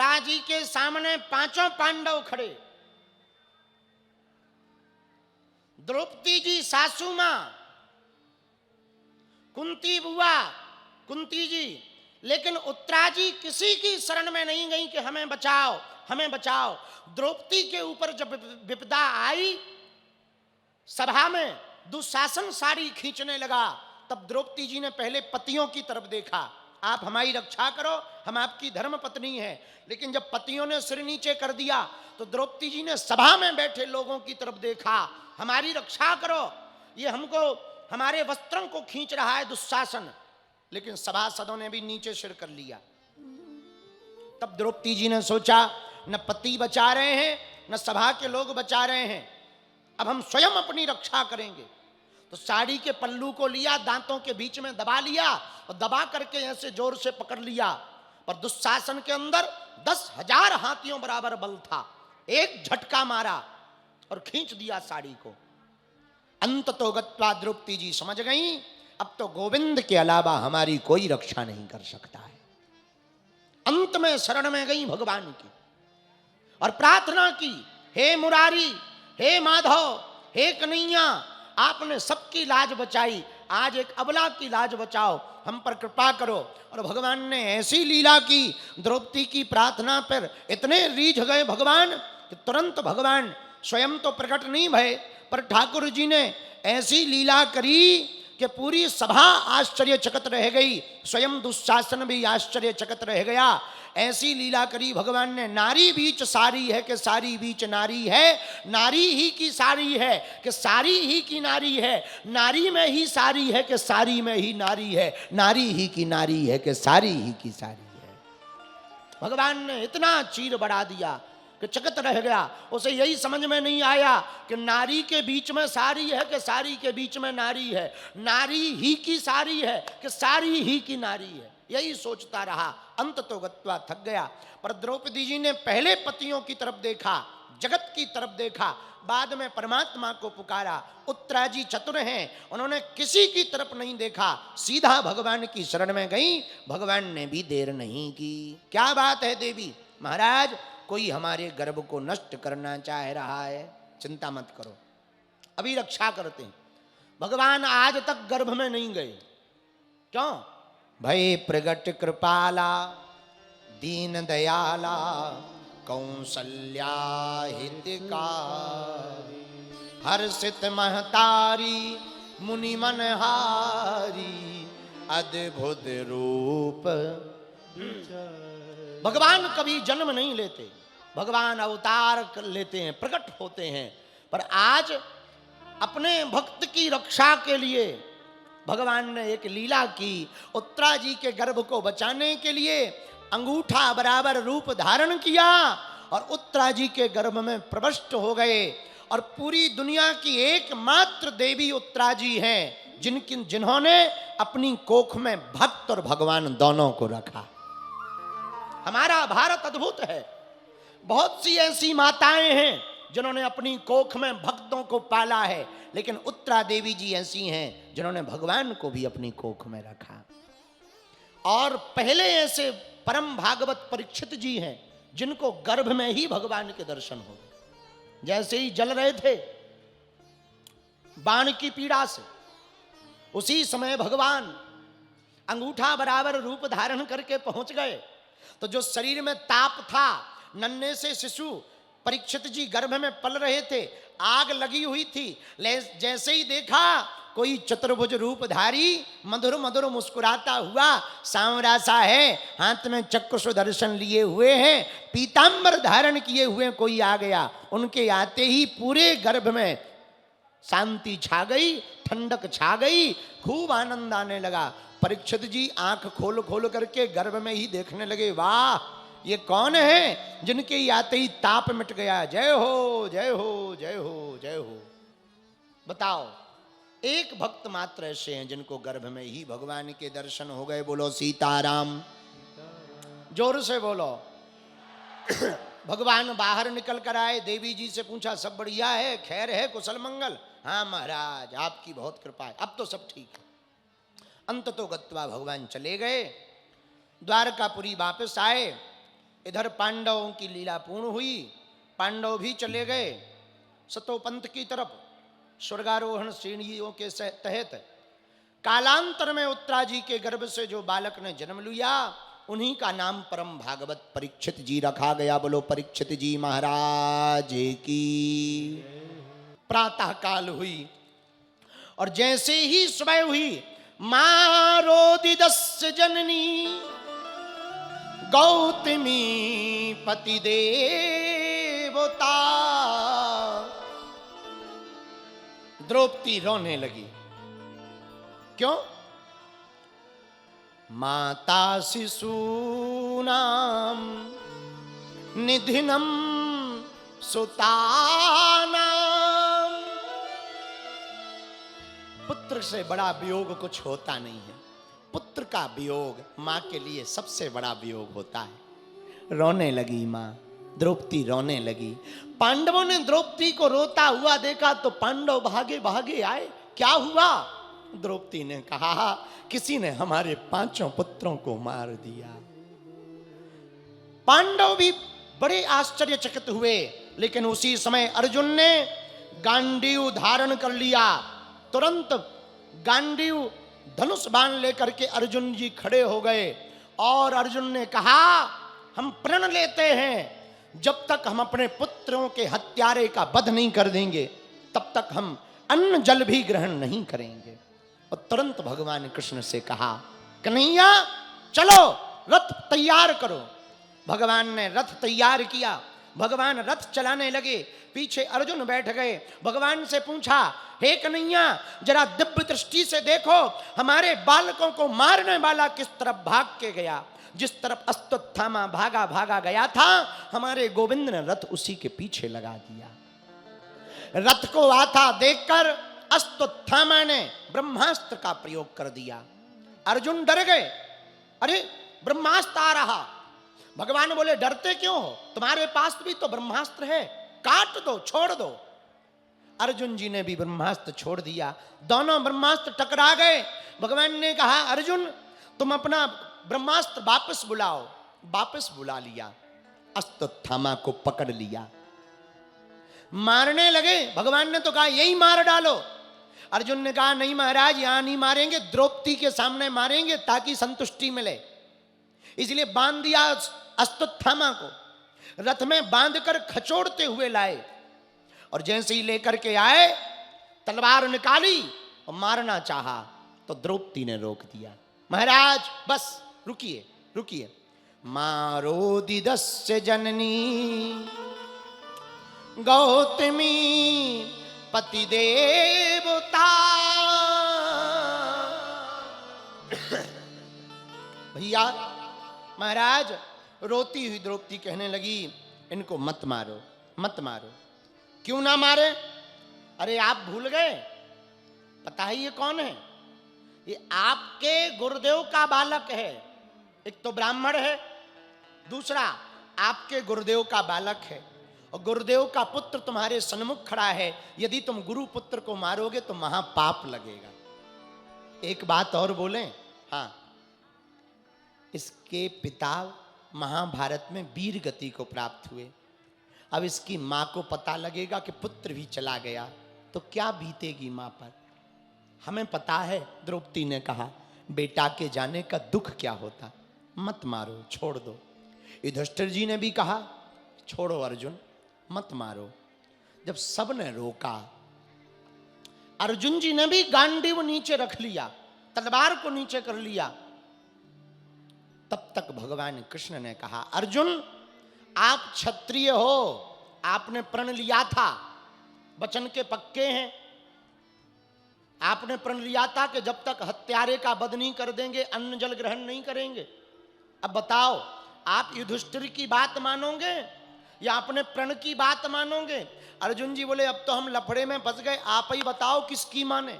उत्तराजी के सामने पांचों पांडव खड़े, द्रौपदी जी सासू मां, कुंती बुआ, कुंती जी, लेकिन उत्तराजी किसी की शरण में नहीं गई कि हमें बचाओ, हमें बचाओ। द्रौपदी के ऊपर जब विपदा आई, सभा में दुशासन साड़ी खींचने लगा, तब द्रौपदी जी ने पहले पतियों की तरफ देखा, आप हमारी रक्षा करो, हम आपकी धर्म पत्नी हैं। लेकिन जब पतियों ने सिर नीचे कर दिया तो द्रौपदी जी ने सभा में बैठे लोगों की तरफ देखा, हमारी रक्षा करो, ये हमको हमारे वस्त्रों को खींच रहा है दुशासन। लेकिन सभासदों ने भी नीचे सिर कर लिया। तब द्रौपदी जी ने सोचा, न पति बचा रहे हैं न सभा के लोग बचा रहे हैं, अब हम स्वयं अपनी रक्षा करेंगे। तो साड़ी के पल्लू को लिया, दांतों के बीच में दबा लिया और दबा करके ऐसे जोर से पकड़ लिया। पर दुशासन के अंदर 10,000 हाथियों बराबर बल था, एक झटका मारा और खींच दिया साड़ी को। अंत तो गत्वा द्रौपदी जी समझ गई, अब तो गोविंद के अलावा हमारी कोई रक्षा नहीं कर सकता है। अंत में शरण में गई भगवान की और प्रार्थना की, हे मुरारी, हे माधव, हे कन्हैया, आपने सबकी लाज बचाई, आज एक अबला की लाज बचाओ, हम पर कृपा करो। और भगवान ने ऐसी लीला की, द्रौपदी की प्रार्थना पर इतने रीझ गए भगवान कि तुरंत भगवान स्वयं तो प्रकट नहीं भय, पर ठाकुर जी ने ऐसी लीला करी कि पूरी सभा आश्चर्यचकित रह गई, स्वयं दुशासन भी आश्चर्यचकित रह गया। ऐसी लीला करी भगवान ने, नारी बीच सारी है कि सारी बीच नारी है, नारी ही की सारी है कि सारी ही की नारी है, नारी में ही सारी है कि सारी में ही नारी है, नारी ही की नारी है कि सारी ही की सारी है। भगवान ने इतना चीर बढ़ा दिया कि चकित रह गया। उसे यही समझ में नहीं आया कि नारी के बीच में सारी है कि सारी के बीच में नारी है, नारी ही की सारी है कि सारी ही की नारी है, यही सोचता रहा। अंत तो गत्वा थक गया। पर द्रौपदी जी ने पहले पतियों की तरफ देखा, जगत की तरफ देखा, बाद में परमात्मा को पुकारा। उत्तराजी चतुर हैं, उन्होंने किसी की तरफ नहीं देखा, सीधा भगवान की शरण में गई। भगवान ने भी देर नहीं की। क्या बात है देवी, महाराज कोई हमारे गर्भ को नष्ट करना चाह रहा है, चिंता मत करो, अभी रक्षा करते हैं। भगवान आज तक गर्भ में नहीं गए, क्यों? भय प्रगट कृपाला दीन दयाला कौसल्या हितकारी, हर्षित महतारी मुनि मनहारी, अद्भुत रूप। भगवान कभी जन्म नहीं लेते, भगवान अवतार कर लेते हैं, प्रकट होते हैं। पर आज अपने भक्त की रक्षा के लिए भगवान ने एक लीला की। उत्तरा जी के गर्भ को बचाने के लिए अंगूठा बराबर रूप धारण किया और उत्तरा जी के गर्भ में प्रविष्ट हो गए। और पूरी दुनिया की एकमात्र देवी उत्तरा जी हैं, जिन्होंने अपनी कोख में भक्त और भगवान दोनों को रखा। हमारा भारत अद्भुत है, बहुत सी ऐसी माताएं हैं जिन्होंने अपनी कोख में भक्तों को पाला है, लेकिन उत्तरा देवी जी ऐसी हैं जिन्होंने भगवान को भी अपनी कोख में रखा। और पहले ऐसे परम भागवत परीक्षित जी हैं जिनको गर्भ में ही भगवान के दर्शन हो गए। जैसे ही जल रहे थे बाण की पीड़ा से, उसी समय भगवान अंगूठा बराबर रूप धारण करके पहुंच गए। तो जो शरीर में ताप था, नन्हे से शिशु परीक्षित जी गर्भ में पल रहे थे, आग लगी हुई थी, जैसे ही देखा कोई चतुर्भुज रूपधारी मधुर मधुर मुस्कुराता हुआ सांवरा सा है, हाथ में चक्र सुदर्शन लिए हुए हैं, पीतांबर धारण किए हुए कोई आ गया। उनके आते ही पूरे गर्भ में शांति छा गई, ठंडक छा गई, खूब आनंद आने लगा। परीक्षित जी आंख खोल खोल करके गर्भ में ही देखने लगे, वाह ये कौन है जिनके आते ही ताप मिट गया। जय हो जय हो जय हो जय हो। बताओ, एक भक्त मात्र ऐसे हैं जिनको गर्भ में ही भगवान के दर्शन हो गए। बोलो सीताराम, जोर से बोलो। भगवान बाहर निकल कर आए, देवी जी से पूछा सब बढ़िया है, खैर है, कुशल मंगल? हाँ महाराज आपकी बहुत कृपा है, अब तो सब ठीक है। अंत तो गत्वा भगवान चले गए, द्वारकापुरी वापस आए। इधर पांडवों की लीला पूर्ण हुई, पांडव भी चले गए सतोपंथ की तरफ स्वर्गारोहण श्रेणियों के तहत। कालांतर में उत्तराजी के गर्भ से जो बालक ने जन्म लिया, उन्हीं का नाम परम भागवत परीक्षित जी रखा गया। बोलो परीक्षित जी महाराज की। प्रातः काल हुई और जैसे ही सुबह हुई, मारोदिदस्य जननी गौतमी पति देवता। द्रौपदी रोने लगी। क्यों? माता शिशूनाम निधिनम सुतानाम। पुत्र से बड़ा वियोग कुछ होता नहीं है। पुत्र का वियोग मां के लिए सबसे बड़ा वियोग होता है। रोने लगी मां, द्रौपदी रोने लगी। पांडवों ने द्रौपदी को रोता हुआ देखा तो पांडव भागे भागे आए। क्या हुआ? द्रौपदी ने कहा, किसी ने हमारे 5 पुत्रों को मार दिया। पांडव भी बड़े आश्चर्यचकित हुए, लेकिन उसी समय अर्जुन ने गांडीव धारण कर लिया। तुरंत गांडीव धनुष बाण लेकर के अर्जुन जी खड़े हो गए और अर्जुन ने कहा, हम प्रण लेते हैं, जब तक हम अपने पुत्रों के हत्यारे का वध नहीं कर देंगे, तब तक हम अन्न जल भी ग्रहण नहीं करेंगे। और तुरंत भगवान कृष्ण से कहा, कन्हैया चलो रथ तैयार करो। भगवान ने रथ तैयार किया। भगवान रथ चलाने लगे, पीछे अर्जुन बैठ गए। भगवान से पूछा, हे कन्हैया जरा दिव्य दृष्टि से देखो, हमारे बालकों को मारने वाला किस तरफ भाग के गया। जिस तरफ अश्वत्थामा भागा भागा गया था, हमारे गोविंद ने रथ उसी के पीछे लगा दिया। रथ को आता देखकर अश्वत्थामा ने ब्रह्मास्त्र का प्रयोग कर दिया। अर्जुन डर गए, अरे ब्रह्मास्त्र आ रहा। भगवान बोले, डरते क्यों हो, तुम्हारे पास भी तो ब्रह्मास्त्र है, काट दो, छोड़ दो। अर्जुन जी ने भी ब्रह्मास्त्र छोड़ दिया। दोनों ब्रह्मास्त्र टकरा गए। भगवान ने कहा, अर्जुन तुम अपना ब्रह्मास्त्र वापस बुलाओ। वापस बुला लिया। अश्वत्थामा को पकड़ लिया, मारने लगे। भगवान ने तो कहा, यही मार डालो। अर्जुन ने कहा, नहीं महाराज, यहां नहीं मारेंगे, द्रौपदी के सामने मारेंगे ताकि संतुष्टि मिले। इसलिए बांध दिया अश्वत्थामा को। रथ में बांधकर खचोड़ते हुए लाए और जैसे ही लेकर के आए, तलवार निकाली और मारना चाहा तो द्रौपदी ने रोक दिया। महाराज बस रुकिए रुकिए। मारोदिदस्य जननी गौतमी पति देवता। भैया महाराज, रोती हुई द्रौपदी कहने लगी, इनको मत मारो, मत मारो। क्यों ना मारे? अरे आप भूल गए, पता है ये कौन है? ये आपके गुरुदेव का बालक है। एक तो ब्राह्मण है, दूसरा आपके गुरुदेव का बालक है, और गुरुदेव का पुत्र तुम्हारे सन्मुख खड़ा है। यदि तुम गुरु पुत्र को मारोगे तो महापाप लगेगा। एक बात और बोलें, हाँ, इसके पिता महाभारत में वीर गति को प्राप्त हुए। अब इसकी मां को पता लगेगा कि पुत्र भी चला गया तो क्या बीतेगी मां पर। हमें पता है, द्रौपदी ने कहा, बेटा के जाने का दुख क्या होता। मत मारो, छोड़ दो। युधिष्ठिर जी ने भी कहा, छोड़ो अर्जुन, मत मारो। जब सब ने रोका, अर्जुन जी ने भी गांडीव नीचे रख लिया, तलवार को नीचे कर लिया। तब तक भगवान कृष्ण ने कहा, अर्जुन आप क्षत्रिय हो, आपने प्रण लिया था, वचन के पक्के हैं। आपने प्रण लिया था कि जब तक हत्यारे का वध नहीं कर देंगे, अन्न जल ग्रहण नहीं करेंगे। अब बताओ, आप युधिष्ठिर की बात मानोगे या अपने प्रण की बात मानोगे? अर्जुन जी बोले, अब तो हम लफड़े में फंस गए, आप ही बताओ किसकी माने।